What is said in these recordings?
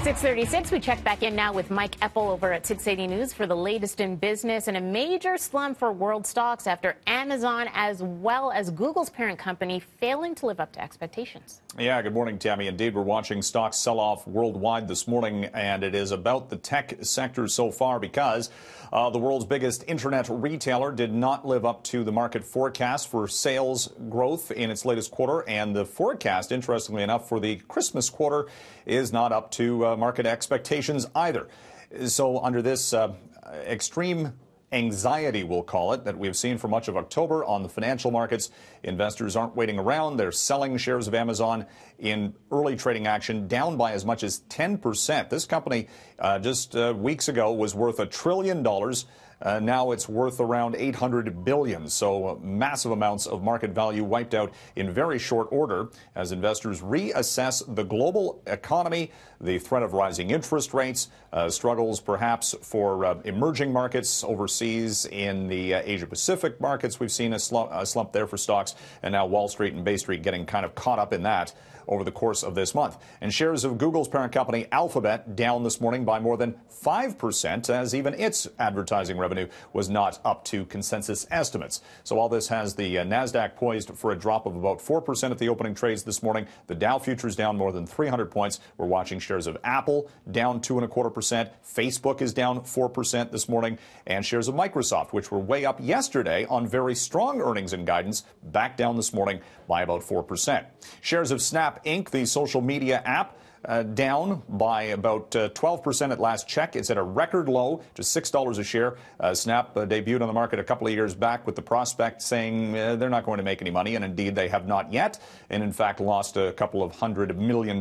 6:36, we check back in now with Mike Eppel over at CityNews for the latest in business, and a major slump for world stocks after Amazon as well as Google's parent company failing to live up to expectations. Yeah, good morning, Tammy. Indeed, we're watching stocks sell off worldwide this morning, and it is about the tech sector so far because the world's biggest internet retailer did not live up to the market forecast for sales growth in its latest quarter, and the forecast, interestingly enough, for the Christmas quarter is not up to market expectations either. So under this extreme anxiety, we'll call it, that we've seen for much of October on the financial markets, investors aren't waiting around. They're selling shares of Amazon in early trading action, down by as much as 10%. This company just weeks ago was worth $1 trillion. Now it's worth around $800 billion. So massive amounts of market value wiped out in very short order as investors reassess the global economy, the threat of rising interest rates, struggles perhaps for emerging markets overseas in the Asia-Pacific markets. We've seen a slump there for stocks, and now Wall Street and Bay Street getting kind of caught up in that over the course of this month. And shares of Google's parent company Alphabet down this morning by more than 5%, as even its advertising revenue was not up to consensus estimates. So all this has the NASDAQ poised for a drop of about 4% at the opening trades this morning. The Dow futures down more than 300 points. We're watching shares of Apple down 2.25%. Facebook is down 4% this morning. And shares of Microsoft, which were way up yesterday on very strong earnings and guidance, back down this morning by about 4%. Shares of Snap Inc., the social media app, down by about 12% at last check. It's at a record low, just $6 a share. Snap debuted on the market a couple of years back with the prospect saying they're not going to make any money, and indeed they have not yet, and in fact lost a couple of $100 million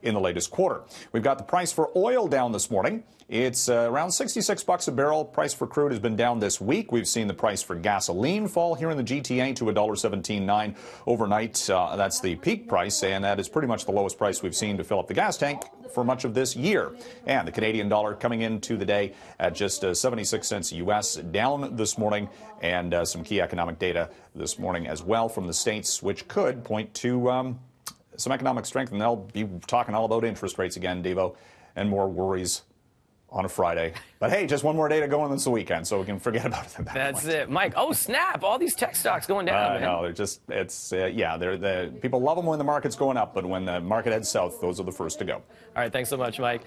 in the latest quarter. We've got the price for oil down this morning. It's around $66 a barrel. Price for crude has been down this week. We've seen the price for gasoline fall here in the GTA to $1.17.9 overnight. That's the peak price, and that is pretty much the lowest price we've seen to fill up the gas tank for much of this year. And the Canadian dollar coming into the day at just 76 cents U.S., down this morning, and some key economic data this morning as well from the States, which could point to some economic strength. And they'll be talking all about interest rates again, Devo, and more worries on a Friday. But hey, just one more day to go and it's the weekend, so we can forget about it. That's it, Mike. Oh, snap. All these tech stocks going down. No, they're just, people love them when the market's going up, but when the market heads south, those are the first to go. All right, thanks so much, Mike.